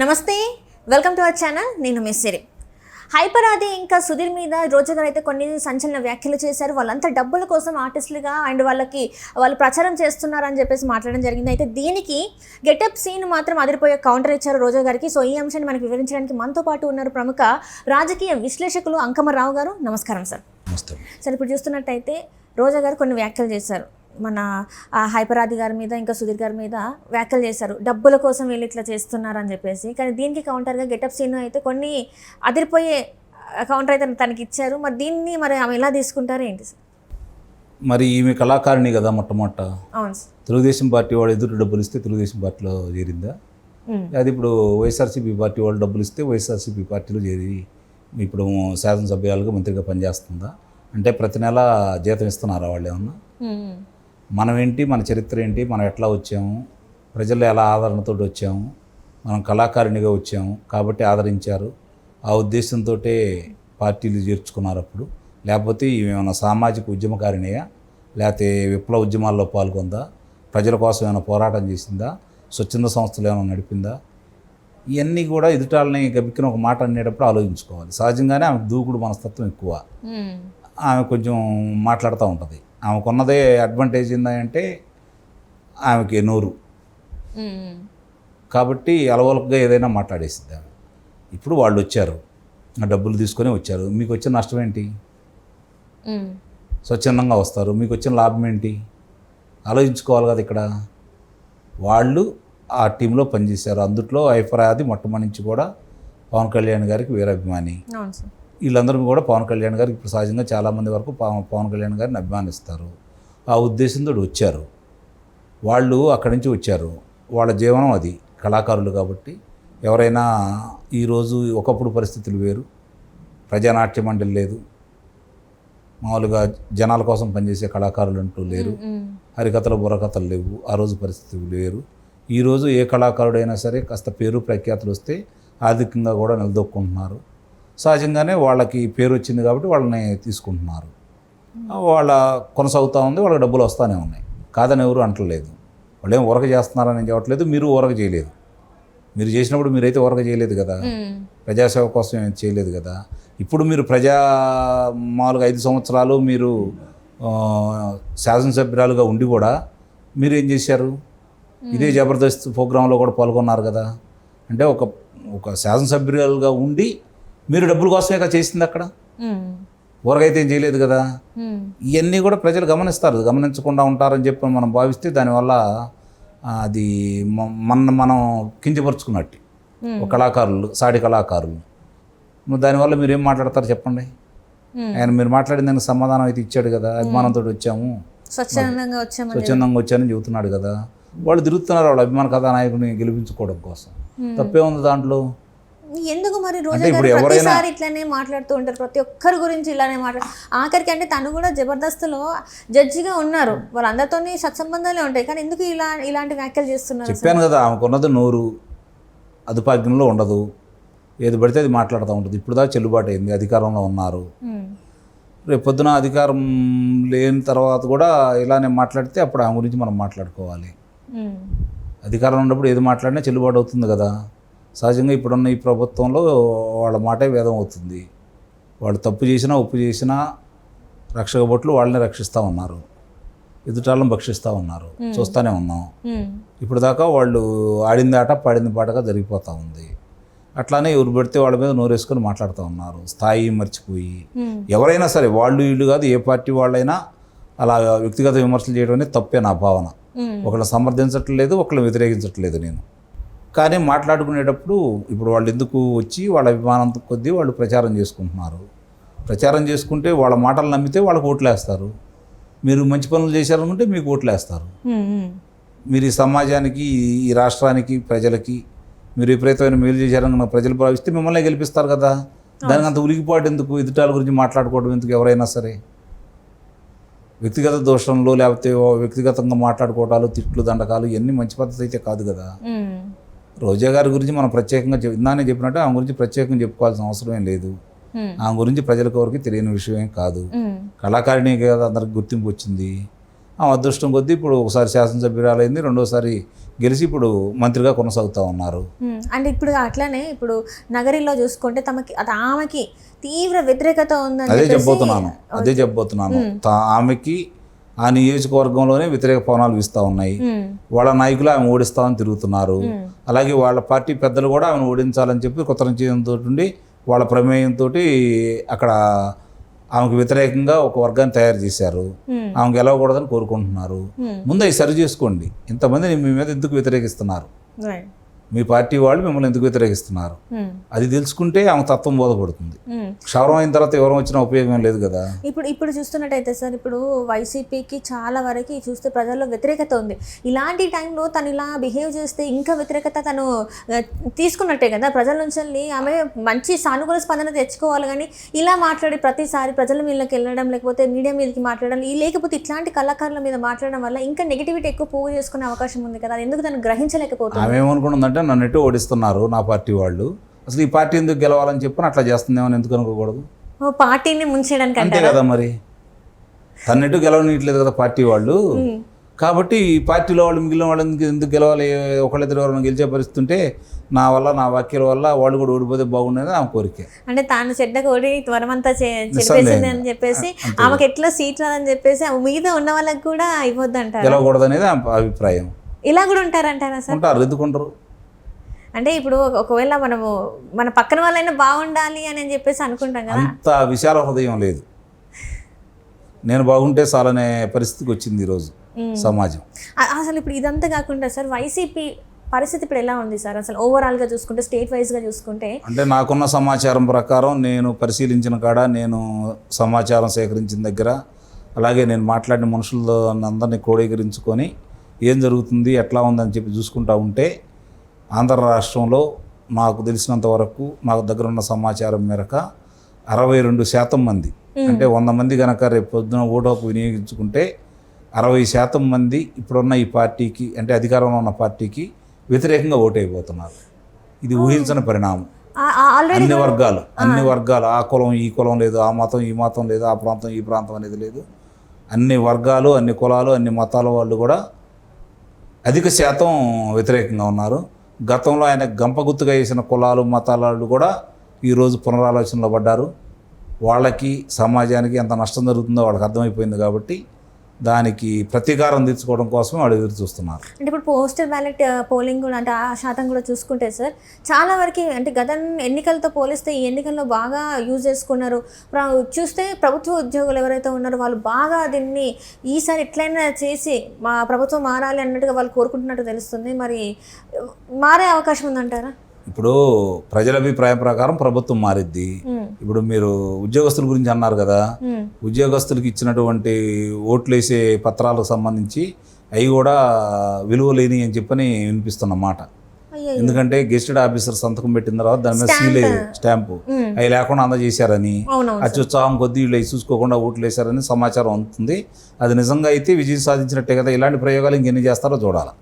నమస్తే, welcome to our channel. నేను మిస్సిరి. Hyper ఆది ఇంకా సుధీర్ మీద రోజా గారు అయితే కొన్ని సంచలన వ్యాఖ్యలు చేశారు. వాళ్ళంతా డబ్బుల కోసం ఆర్టిస్టులుగా అండ్ వాళ్ళు ప్రచారం చేస్తున్నారని చెప్పేసి మాట్లాడడం జరిగింది. అయితే దీనికి గెటప్ సీన్ మాత్రం అదిరిపోయే కౌంటర్ ఇచ్చారు రోజా గారికి. సో ఈ అంశాన్ని మనకు వివరించడానికి మనతో పాటు ఉన్నారు ప్రముఖ రాజకీయ విశ్లేషకులు అంకమరావు గారు. నమస్కారం సార్. సార్, ఇప్పుడు చూస్తున్నట్టయితే రోజా గారు కొన్ని వ్యాఖ్యలు చేశారు. మన హైపర్ ఆది గారి మీద ఇంకా సుధీర్ గారి మీద వ్యాఖ్యలు చేశారు, డబ్బుల కోసం వీళ్ళు ఇట్లా చేస్తున్నారని చెప్పేసి. కానీ దీనికి కౌంటర్గా గెటప్ సీన్ అయితే కొన్ని అదిరిపోయే కౌంటర్ అయితే తనకి ఇచ్చారు. మరి దీన్ని ఆమె ఎలా తీసుకుంటారు ఏంటి సార్? మరి ఈమె కళాకారిణి కదా మొట్టమొదట. అవును సార్. తెలుగుదేశం పార్టీ వాళ్ళు ఎదురు డబ్బులు ఇస్తే తెలుగుదేశం పార్టీలో చేరిందా? అది ఇప్పుడు వైఎస్ఆర్సీపీ పార్టీ వాళ్ళు డబ్బులు ఇస్తే వైఎస్ఆర్సీపీ పార్టీలో చేరి ఇప్పుడు శాసనసభ్యులుగా మంత్రిగా పనిచేస్తుందా? అంటే ప్రతి నెల జీతం ఇస్తున్నారా వాళ్ళు ఏమన్నా? మనం ఏంటి, మన చరిత్ర ఏంటి, మనం ఎట్లా వచ్చాము, ప్రజల్లో ఎలా ఆదరణతో వచ్చాము, మనం కళాకారిణిగా వచ్చాము కాబట్టి ఆదరించారు. ఆ ఉద్దేశంతో పార్టీలు చేర్చుకున్నారు అప్పుడు. లేకపోతే ఏమైనా సామాజిక ఉద్యమకారిణియా, లేకపోతే విప్లవ ఉద్యమాల్లో పాల్గొందా, ప్రజల కోసం ఏమైనా పోరాటం చేసిందా, స్వచ్ఛంద సంస్థలు ఏమైనా నడిపిందా? ఇవన్నీ కూడా ఎదుటాలని గబిక్కిన ఒక మాట అనేటప్పుడు ఆలోచించుకోవాలి. సహజంగానే ఆమెకు దూకుడు మనస్తత్వం ఎక్కువ. ఆమె కొంచెం మాట్లాడుతూ ఉంటుంది. ఆమెకున్నదే అడ్వాంటేజ్ ఏంటంటే ఆమెకి నోరు కాబట్టి అలవలకుగా ఏదైనా మాట్లాడేసింది ఆమె. ఇప్పుడు వాళ్ళు వచ్చారు, డబ్బులు తీసుకొని వచ్చారు. మీకు వచ్చిన నష్టం ఏంటి? స్వచ్ఛందంగా వస్తారు, మీకు వచ్చిన లాభం ఏంటి? ఆలోచించుకోవాలి కదా. ఇక్కడ వాళ్ళు ఆ టీంలో పనిచేశారు. అందుట్లో హైపర్ ఆది మొట్టమొదటి నుంచి కూడా పవన్ కళ్యాణ్ గారికి వీరాభిమాని. వీళ్ళందరూ కూడా పవన్ కళ్యాణ్ గారికి ఇప్పుడు సహజంగా చాలామంది వరకు పవన్ కళ్యాణ్ గారిని అభిమానిస్తారు. ఆ ఉద్దేశంతో వచ్చారు. వాళ్ళు అక్కడి నుంచి వచ్చారు. వాళ్ళ జీవనం అది కళాకారులు కాబట్టి. ఎవరైనా ఈరోజు ఒకప్పుడు పరిస్థితులు వేరు, ప్రజానాట్య మండలి లేదు, మామూలుగా జనాల కోసం పనిచేసే కళాకారులు అంటూ లేరు, హరికథలు బుర్రకథలు లేవు. ఆ రోజు పరిస్థితులు వేరు. ఈరోజు ఏ కళాకారుడైనా సరే కాస్త పేరు ప్రఖ్యాతులు వస్తే ఆర్థికంగా కూడా నిలదొక్కుంటున్నారు. సహజంగానే వాళ్ళకి పేరు వచ్చింది కాబట్టి వాళ్ళని తీసుకుంటున్నారు. వాళ్ళ కొనసాగుతూ ఉంది, వాళ్ళకి డబ్బులు వస్తూనే ఉన్నాయి. కాదని ఎవరు అంటలేదు. వాళ్ళు ఏం ఊరక చేస్తున్నారని చెప్పట్లేదు, మీరు ఊరక చేయలేదు. మీరు చేసినప్పుడు మీరైతే ఊరక చేయలేదు కదా, ప్రజాసేవ కోసం ఏం చేయలేదు కదా. ఇప్పుడు మీరు మామూలుగా 5 సంవత్సరాలు మీరు శాసనసభ్యురాలుగా ఉండి కూడా మీరు ఏం చేశారు? ఇదే జబర్దస్త్ ప్రోగ్రాంలో కూడా పాల్గొన్నారు కదా. అంటే ఒక శాసనసభ్యురాలుగా ఉండి మీరు డబ్బుల కోసమే చేసింది. అక్కడ ఊరకైతే ఏం చేయలేదు కదా. ఇవన్నీ కూడా ప్రజలు గమనిస్తారు. గమనించకుండా ఉంటారని చెప్పి మనం భావిస్తే దానివల్ల అది మనం కించపరుచుకున్నట్టు ఒక కళాకారులు, సాటి కళాకారులు. దానివల్ల మీరు ఏం మాట్లాడతారు చెప్పండి? ఆయన మీరు మాట్లాడిన దానికి సమాధానం అయితే ఇచ్చాడు కదా. అభిమానంతో వచ్చాము, స్వచ్ఛందంగా వచ్చానని చెబుతున్నాడు కదా. వాళ్ళు తిరుగుతున్నారు వాళ్ళ అభిమాన కథానాయకుని గెలిపించుకోవడం కోసం. తప్పే ఉంది దాంట్లో? ఎందుకు మరి రోజా గారు ప్రతిసారి ఇట్లానే మాట్లాడుతూ ఉంటారు, ప్రతి ఒక్కరి గురించి ఇలానే ఆఖరికి అంటే తను కూడా జబర్దస్త్లో జడ్జిగా ఉన్నారు, వాళ్ళందరితో సత్సంబంధాలే ఉంటాయి. కానీ ఎందుకు ఇలాంటి వ్యాఖ్యలు చేస్తున్నారు? చెప్పాను కదా, ఆమెకున్నది నోరు, అదుపాజ్ఞంలో ఉండదు, ఏది పడితే అది మాట్లాడుతూ ఉంటుంది. ఇప్పుడు దాకా చెల్లుబాటు అయింది, అధికారంలో ఉన్నారు. రేపు పొద్దున అధికారం లేని తర్వాత కూడా ఇలానే మాట్లాడితే అప్పుడు ఆమె గురించి మనం మాట్లాడుకోవాలి. అధికారంలో ఉన్నప్పుడు ఏది మాట్లాడినా చెల్లుబాటు అవుతుంది కదా. సహజంగా ఇప్పుడున్న ఈ ప్రభుత్వంలో వాళ్ళ మాటే వేదం అవుతుంది. వాళ్ళు తప్పు చేసినా ఒప్పు చేసినా రక్షక భటులు వాళ్ళని రక్షిస్తూ ఉన్నారు, ఎదుటాళ్ళని భక్షిస్తూ ఉన్నారు, చూస్తూనే ఉన్నాం. ఇప్పుడు దాకా వాళ్ళు ఆడింది ఆట పాడింది పాటగా జరిగిపోతూ ఉంది. అట్లానే ఎవరు పెడితే వాళ్ళ మీద నోరేసుకొని మాట్లాడుతూ ఉన్నారు, స్థాయి మర్చిపోయి. ఎవరైనా సరే, వాళ్ళు వీళ్ళు కాదు, ఏ పార్టీ వాళ్ళైనా అలా వ్యక్తిగత విమర్శలు చేయడం అనేది తప్పే నా భావన. ఒకళ్ళని సమర్థించట్లేదు, ఒకళ్ళని వ్యతిరేకించట్లేదు నేను. కానీ మాట్లాడుకునేటప్పుడు ఇప్పుడు వాళ్ళు ఎందుకు వచ్చి వాళ్ళ అభిమానం కొద్దీ వాళ్ళు ప్రచారం చేసుకుంటున్నారు. ప్రచారం చేసుకుంటే వాళ్ళ మాటలు నమ్మితే వాళ్ళకి ఓట్లేస్తారు. మీరు మంచి పనులు చేశారనుకుంటే మీకు ఓట్లేస్తారు. మీరు ఈ సమాజానికి, ఈ రాష్ట్రానికి, ప్రజలకి మీరు విపరీతమైన మేలు చేశారని ప్రజలు భావిస్తే మిమ్మల్ని గెలిపిస్తారు కదా. దానికి అంత ఉలికిపాటు ఎందుకు? ఎదుటాల గురించి మాట్లాడుకోవడం ఎందుకు? ఎవరైనా సరే వ్యక్తిగత దోషంలో లేకపోతే వ్యక్తిగతంగా మాట్లాడుకోవటాలు, తిట్లు, దండకాలు ఇవన్నీ మంచి పద్ధతి అయితే కాదు కదా. రోజా గారి గురించి మనం ప్రత్యేకంగా ఇందానే చెప్పినట్టు ఆమె గురించి ప్రత్యేకంగా చెప్పుకోవాల్సిన అవసరం ఏం లేదు. ఆమె గురించి ప్రజలకు ఎవరికి తెలియని విషయం ఏం కాదు. కళాకారిణి కదా, అందరికి గుర్తింపు వచ్చింది. ఆ అదృష్టం కొద్దీ ఇప్పుడు ఒకసారి శాసనసభ్యురాలైంది, రెండోసారి గెలిచి ఇప్పుడు మంత్రిగా కొనసాగుతూ ఉన్నారు. అంటే ఇప్పుడు అట్లానే ఇప్పుడు నగరిలో చూసుకుంటే ఆమెకి తీవ్ర వ్యతిరేకత ఉందని అదే చెప్పేసి చెప్పబోతున్నాను. ఆమెకి ఆ నియోజకవర్గంలోనే వ్యతిరేక పవనాలు వీస్తూ ఉన్నాయి. వాళ్ళ నాయకులు ఆమె ఓడిస్తామని తిరుగుతున్నారు. అలాగే వాళ్ళ పార్టీ పెద్దలు కూడా ఆమెను ఓడించాలని చెప్పి కొత్త నిశ్చయంతో ఉండి వాళ్ళ ప్రమేయంతో అక్కడ ఆమెకు వ్యతిరేకంగా ఒక వర్గాన్ని తయారు చేశారు. ఆమె గెలవకూడదని కోరుకుంటున్నారు. ముందు అవి సరి చేసుకోండి. ఇంతమంది మీ మీద ఎందుకు వ్యతిరేకిస్తున్నారు, మీ పార్టీ వాళ్ళు మిమ్మల్ని ఎందుకు వ్యతిరేకిస్తున్నారు, అది తెలుసుకుంటే ఆమె తత్వం బోధపడుతుంది. క్షవరం అయిన తర్వాత ఎవరం వచ్చినా ఉపయోగం లేదు కదా. ఇప్పుడు చూస్తున్నట్టయితే సార్, ఇప్పుడు వైసీపీకి చాలా వరకు చూస్తే ప్రజల్లో వ్యతిరేకత ఉంది. ఇలాంటి టైంలో తను ఇలా బిహేవ్ చేస్తే ఇంకా వ్యతిరేకత తను తీసుకున్నట్టే కదా ప్రజల నుంచి. ఆమె మంచి సానుకూల స్పందన తెచ్చుకోవాలి, కానీ ఇలా మాట్లాడి ప్రతిసారి ప్రజల మీదకి వెళ్ళడం, లేకపోతే మీడియా మీదకి మాట్లాడడం, లేకపోతే ఇట్లాంటి కళాకారుల మీద మాట్లాడడం వల్ల ఇంకా నెగిటివిటీ ఎక్కువ పోగు చేసుకునే అవకాశం ఉంది కదా. అది ఎందుకు తను గ్రహించలేకపోతుంది? ఆమె ఏమనుకుంటుందంటే నన్ను ఎటు ఓడిస్తున్నారు నా పార్టీ వాళ్ళు, అసలు ఈ పార్టీ ఎందుకు గెలవాలని చెప్పి అట్లా చేస్తుందేమని ఎందుకు అనుకోకూడదు? పార్టీని ముంచేయడానికి అంతే కదా. మరి తన్నెటు గెలవనీయట్లేదు కదా పార్టీ వాళ్ళు. కాబట్టి ఈ పార్టీలో వాళ్ళు మిగిలిన వాళ్ళు ఎందుకు గెలవాలి? ఒకళ్ళిద్దరు ఎవరైనా గెలిచే పరిస్థితి ఉంటే నా వల్ల, నా వ్యాఖ్యల వల్ల వాళ్ళు కూడా ఓడిపోతే బాగుండేది ఆమె కోరిక. అంటే తాను చెడ్డగా ఓడి త్వరమంతా చెప్పేసింది అని చెప్పేసి ఆమెకు ఎట్లా సీట్ రాదని చెప్పేసి మీద ఉన్న వాళ్ళకి కూడా ఇవ్వద్దు అంటారు, గెలవకూడదు అనేది ఆమె అభిప్రాయం. ఇలా కూడా ఉంటారంటారా సార్? ఉంటారు, ఎందుకుంటారు. అంటే ఇప్పుడు ఒకవేళ మనము మన పక్కన వాళ్ళైనా బాగుండాలి అని చెప్పేసి అనుకుంటాం కదా. అంత విశాల హృదయం లేదు. నేను బాగుంటే చాలనే పరిస్థితికి వచ్చింది ఈరోజు సమాజం. అసలు ఇప్పుడు ఇదంతా కాకుండా సార్, వైసీపీ పరిస్థితి ఇప్పుడు ఎలా ఉంది సార్ అసలు ఓవరాల్గా చూసుకుంటే, స్టేట్ వైజ్గా చూసుకుంటే? అంటే నాకున్న సమాచారం ప్రకారం, నేను పరిశీలించిన కాడ, నేను సమాచారం సేకరించిన దగ్గర, అలాగే నేను మాట్లాడిన మనుషుల్లో అందరినీ క్రోడీకరించుకొని ఏం జరుగుతుంది, ఎట్లా ఉందని చెప్పి చూసుకుంటా ఉంటే, ఆంధ్ర రాష్ట్రంలో నాకు తెలిసినంత వరకు, నాకు దగ్గర ఉన్న సమాచారం మేరకు 62% మంది, అంటే 100 మంది కనుక రేపు పొద్దున ఓటుకు వినియోగించుకుంటే 60% మంది ఇప్పుడున్న ఈ పార్టీకి, అంటే అధికారంలో ఉన్న పార్టీకి వ్యతిరేకంగా ఓటైపోతున్నారు. ఇది ఊహించని పరిణామం. అన్ని వర్గాలు, ఆ కులం ఈ కులం లేదు, ఆ మతం ఈ మతం లేదు, ఆ ప్రాంతం ఈ ప్రాంతం అనేది లేదు, అన్ని వర్గాలు, అన్ని కులాలు, అన్ని మతాల వాళ్ళు కూడా అధిక శాతం వ్యతిరేకంగా ఉన్నారు. గతంలో ఆయన గంపగుత్తుగా వేసిన కులాలు, మతాల వాళ్ళు కూడా ఈరోజు పునరాలోచనలో పడ్డారు. వాళ్ళకి, సమాజానికి ఎంత నష్టం జరుగుతుందో వాళ్ళకి అర్థమైపోయింది. కాబట్టి దానికి ప్రతీకారం తీర్చుకోవడం కోసం వాళ్ళు ఎదురు చూస్తున్నారు. అంటే ఇప్పుడు పోస్టల్ బ్యాలెట్ పోలింగ్ కూడా, అంటే ఆ శాతం కూడా చూసుకుంటే సార్, చాలా వరకు అంటే గత ఎన్నికలతో పోలిస్తే ఈ ఎన్నికల్లో బాగా యూజ్ చేసుకున్నారు. చూస్తే ప్రభుత్వ ఉద్యోగులు ఎవరైతే ఉన్నారో వాళ్ళు బాగా దీన్ని ఈసారి ఎట్లయినా చేసి మా ప్రభుత్వం మారాలి అన్నట్టుగా వాళ్ళు కోరుకుంటున్నట్టు తెలుస్తుంది. మరి మారే అవకాశం ఉందంటారా? ఇప్పుడు ప్రజల అభిప్రాయం ప్రకారం ప్రభుత్వం మారిద్ది. ఇప్పుడు మీరు ఉద్యోగస్తుల గురించి అన్నారు కదా, ఉద్యోగస్తులకి ఇచ్చినటువంటి ఓట్లు వేసే పత్రాలకు సంబంధించి అవి కూడా విలువ లేని అని చెప్పని వినిపిస్తున్న మాట. ఎందుకంటే గెస్టెడ్ ఆఫీసర్ సంతకం పెట్టిన తర్వాత దాని మీద సీల్ స్టాంపు అవి లేకుండా అందజేశారని, అత్యుత్సాహం కొద్దీ వీళ్ళు అవి చూసుకోకుండా ఓట్లు వేశారని సమాచారం అందుతుంది. అది నిజంగా అయితే విజయం సాధించినట్టే కదా. ఇలాంటి ప్రయోగాలు ఇంకెన్ని చేస్తారో చూడాలి.